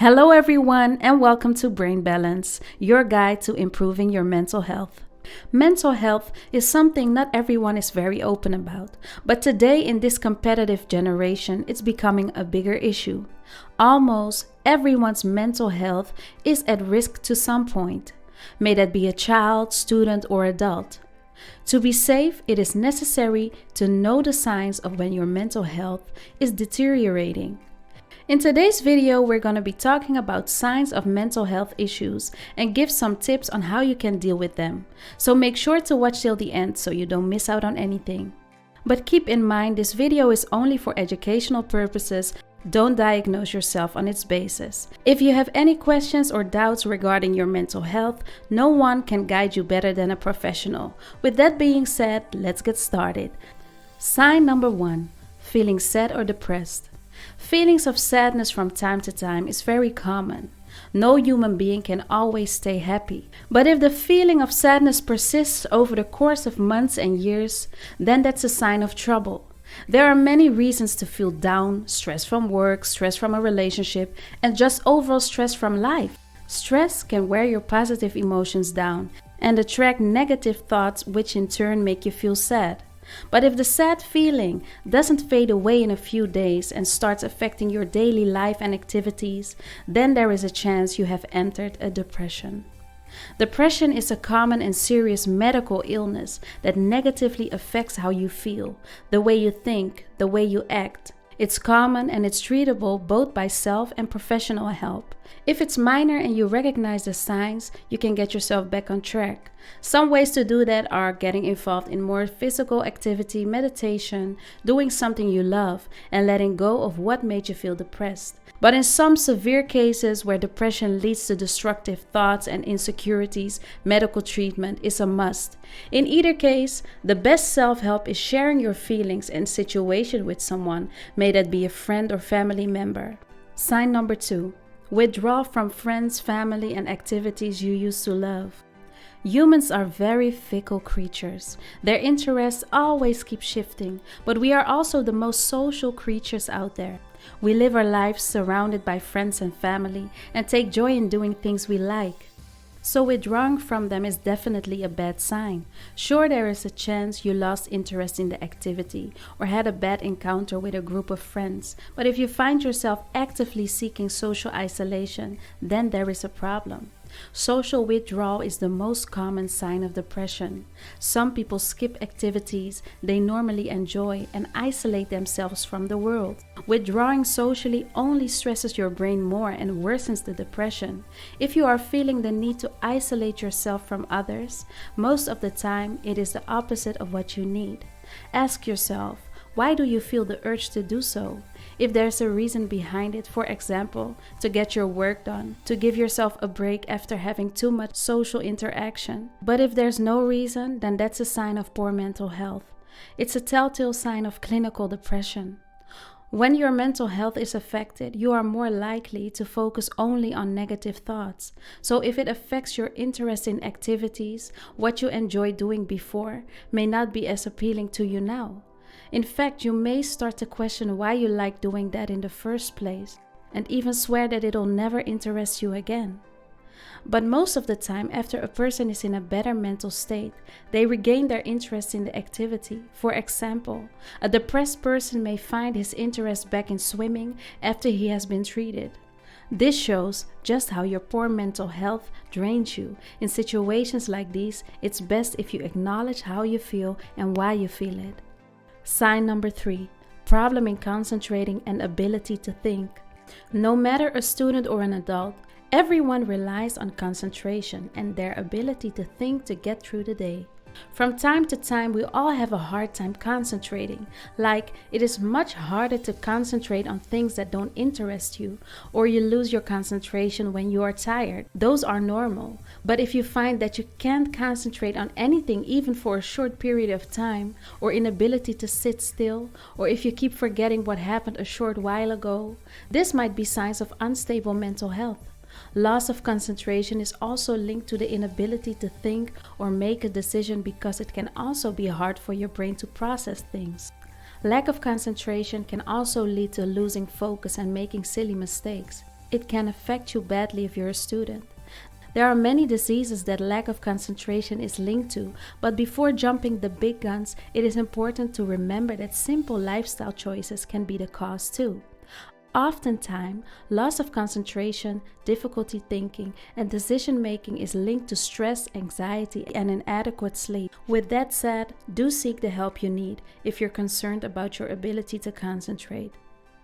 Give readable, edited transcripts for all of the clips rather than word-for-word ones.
Hello, everyone, and welcome to Brain Balance, your guide to improving your mental health. Mental health is something not everyone is very open about, but today in this competitive generation, it's becoming a bigger issue. Almost everyone's mental health is at risk to some point, may that be a child, student, or adult. To be safe, it is necessary to know the signs of when your mental health is deteriorating. In today's video, we're going to be talking about signs of mental health issues and give some tips on how you can deal with them. So make sure to watch till the end so you don't miss out on anything. But keep in mind, this video is only for educational purposes. Don't diagnose yourself on its basis. If you have any questions or doubts regarding your mental health, no one can guide you better than a professional. With that being said, let's get started. Sign number 1, feeling sad or depressed. Feelings of sadness from time to time is very common. No human being can always stay happy. But if the feeling of sadness persists over the course of months and years, then that's a sign of trouble. There are many reasons to feel down: stress from work, stress from a relationship, and just overall stress from life. Stress can wear your positive emotions down and attract negative thoughts, which in turn make you feel sad. But if the sad feeling doesn't fade away in a few days and starts affecting your daily life and activities, then there is a chance you have entered a depression. Depression is a common and serious medical illness that negatively affects how you feel, the way you think, the way you act. It's common and it's treatable both by self and professional help. If it's minor and you recognize the signs, you can get yourself back on track. Some ways to do that are getting involved in more physical activity, meditation, doing something you love, and letting go of what made you feel depressed. But in some severe cases where depression leads to destructive thoughts and insecurities, medical treatment is a must. In either case, the best self-help is sharing your feelings and situation with someone, may that be a friend or family member. Sign number 2, withdraw from friends, family, and activities you used to love. Humans are very fickle creatures. Their interests always keep shifting, but we are also the most social creatures out there. We live our lives surrounded by friends and family and take joy in doing things we like. So withdrawing from them is definitely a bad sign. Sure, there is a chance you lost interest in the activity or had a bad encounter with a group of friends, but if you find yourself actively seeking social isolation, then there is a problem. Social withdrawal is the most common sign of depression. Some people skip activities they normally enjoy and isolate themselves from the world. Withdrawing socially only stresses your brain more and worsens the depression. If you are feeling the need to isolate yourself from others, most of the time it is the opposite of what you need. Ask yourself, why do you feel the urge to do so? If there's a reason behind it, for example, to get your work done, to give yourself a break after having too much social interaction. But if there's no reason, then that's a sign of poor mental health. It's a telltale sign of clinical depression. When your mental health is affected, you are more likely to focus only on negative thoughts. So if it affects your interest in activities, what you enjoyed doing before may not be as appealing to you now. In fact, you may start to question why you like doing that in the first place, and even swear that it'll never interest you again. But most of the time, after a person is in a better mental state, they regain their interest in the activity. For example, a depressed person may find his interest back in swimming after he has been treated. This shows just how your poor mental health drains you. In situations like these, it's best if you acknowledge how you feel and why you feel it. Sign number 3, problem in concentrating and ability to think. No matter a student or an adult, everyone relies on concentration and their ability to think to get through the day. From time to time, we all have a hard time concentrating. Like, it is much harder to concentrate on things that don't interest you, or you lose your concentration when you are tired. Those are normal. But if you find that you can't concentrate on anything even for a short period of time, or inability to sit still, or if you keep forgetting what happened a short while ago, this might be signs of unstable mental health. Loss of concentration is also linked to the inability to think or make a decision because it can also be hard for your brain to process things. Lack of concentration can also lead to losing focus and making silly mistakes. It can affect you badly if you're a student. There are many diseases that lack of concentration is linked to, but before jumping the big guns, it is important to remember that simple lifestyle choices can be the cause too. Oftentimes, loss of concentration, difficulty thinking, and decision making is linked to stress, anxiety, and inadequate sleep. With that said, do seek the help you need if you're concerned about your ability to concentrate.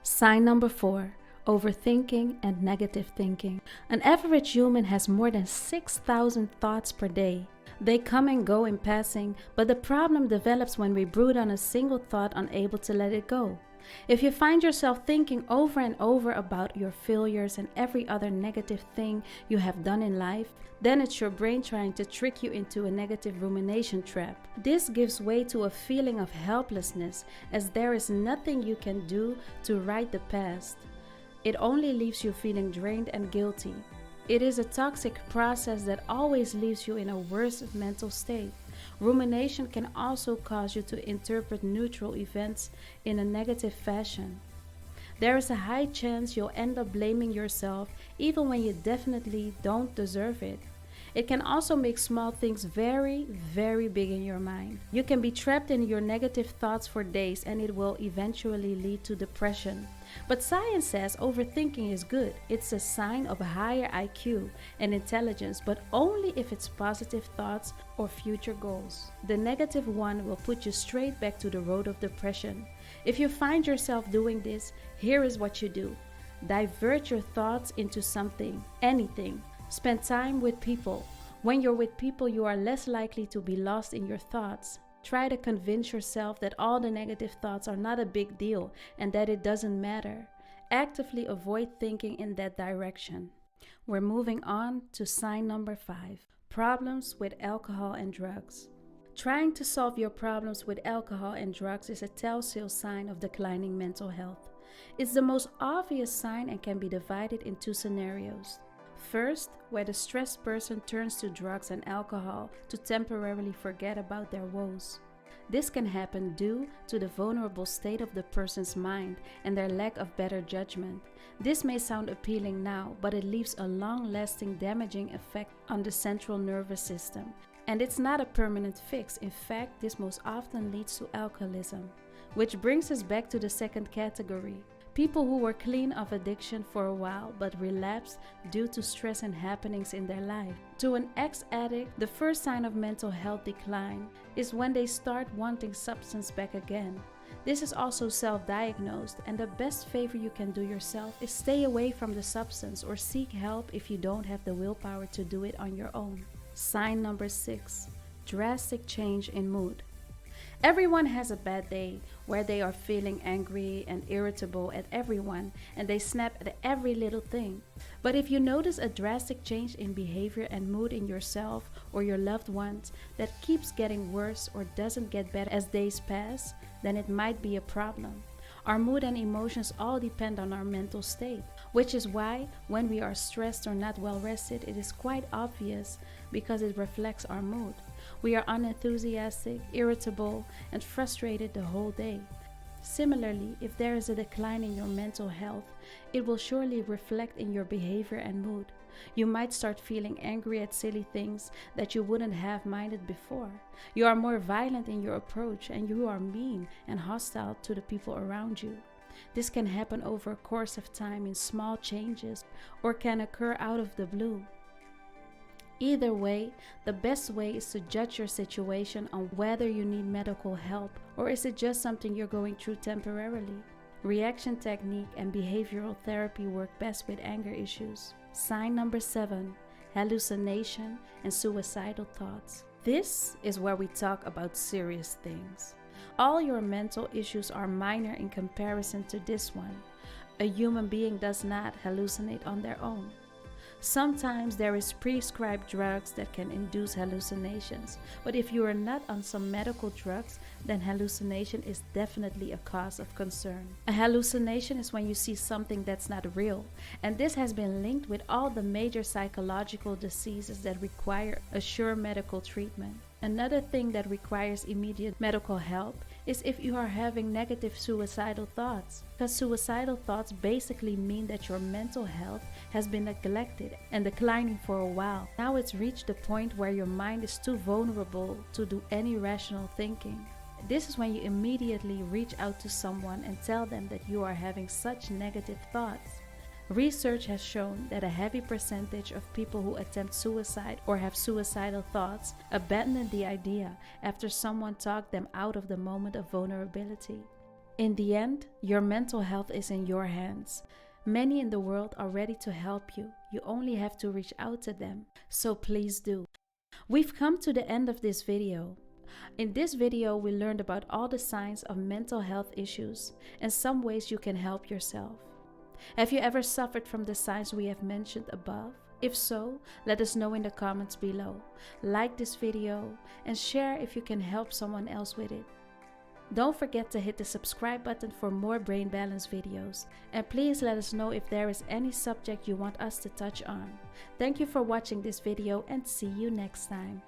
Sign number 4. Overthinking and negative thinking. An average human has more than 6,000 thoughts per day. They come and go in passing, but the problem develops when we brood on a single thought, unable to let it go. If you find yourself thinking over and over about your failures and every other negative thing you have done in life, then it's your brain trying to trick you into a negative rumination trap. This gives way to a feeling of helplessness, as there is nothing you can do to right the past. It only leaves you feeling drained and guilty. It is a toxic process that always leaves you in a worse mental state. Rumination can also cause you to interpret neutral events in a negative fashion. There is a high chance you'll end up blaming yourself even when you definitely don't deserve it. It can also make small things very, very big in your mind. You can be trapped in your negative thoughts for days, and it will eventually lead to depression. But science says overthinking is good. It's a sign of a higher IQ and intelligence, but only if it's positive thoughts or future goals. The negative one will put you straight back to the road of depression. If you find yourself doing this, here is what you do. Divert your thoughts into something, anything. Spend time with people. When you're with people, you are less likely to be lost in your thoughts. Try to convince yourself that all the negative thoughts are not a big deal and that it doesn't matter. Actively avoid thinking in that direction. We're moving on to sign number 5. Problems with alcohol and drugs. Trying to solve your problems with alcohol and drugs is a telltale sign of declining mental health. It's the most obvious sign and can be divided in 2 scenarios. First, where the stressed person turns to drugs and alcohol to temporarily forget about their woes. This can happen due to the vulnerable state of the person's mind and their lack of better judgment. This may sound appealing now, but it leaves a long-lasting damaging effect on the central nervous system. And it's not a permanent fix. In fact, this most often leads to alcoholism. Which brings us back to the second category. People who were clean of addiction for a while but relapsed due to stress and happenings in their life. To an ex-addict, the first sign of mental health decline is when they start wanting substance back again. This is also self-diagnosed, and the best favor you can do yourself is stay away from the substance or seek help if you don't have the willpower to do it on your own. Sign number 6. Drastic change in mood. Everyone has a bad day where they are feeling angry and irritable at everyone and they snap at every little thing. But if you notice a drastic change in behavior and mood in yourself or your loved ones that keeps getting worse or doesn't get better as days pass, then it might be a problem. Our mood and emotions all depend on our mental state, which is why when we are stressed or not well rested, it is quite obvious because it reflects our mood. We are unenthusiastic, irritable, and frustrated the whole day. Similarly, if there is a decline in your mental health, it will surely reflect in your behavior and mood. You might start feeling angry at silly things that you wouldn't have minded before. You are more violent in your approach, and you are mean and hostile to the people around you. This can happen over a course of time in small changes or can occur out of the blue. Either way, the best way is to judge your situation on whether you need medical help or is it just something you're going through temporarily. Reaction technique and behavioral therapy work best with anger issues. Sign number 7, hallucination and suicidal thoughts. This is where we talk about serious things. All your mental issues are minor in comparison to this one. A human being does not hallucinate on their own. Sometimes there is prescribed drugs that can induce hallucinations, but if you are not on some medical drugs, then hallucination is definitely a cause of concern. A hallucination is when you see something that's not real, and this has been linked with all the major psychological diseases that require a sure medical treatment. Another thing that requires immediate medical help is if you are having negative suicidal thoughts. Because suicidal thoughts basically mean that your mental health has been neglected and declining for a while. Now it's reached the point where your mind is too vulnerable to do any rational thinking. This is when you immediately reach out to someone and tell them that you are having such negative thoughts. Research has shown that a heavy percentage of people who attempt suicide or have suicidal thoughts abandon the idea after someone talked them out of the moment of vulnerability. In the end, your mental health is in your hands. Many in the world are ready to help you. You only have to reach out to them. So please do. We've come to the end of this video. In this video, we learned about all the signs of mental health issues and some ways you can help yourself. Have you ever suffered from the signs we have mentioned above? If so, let us know in the comments below. Like this video and share if you can help someone else with it. Don't forget to hit the subscribe button for more brain balance videos. And please let us know if there is any subject you want us to touch on. Thank you for watching this video and see you next time.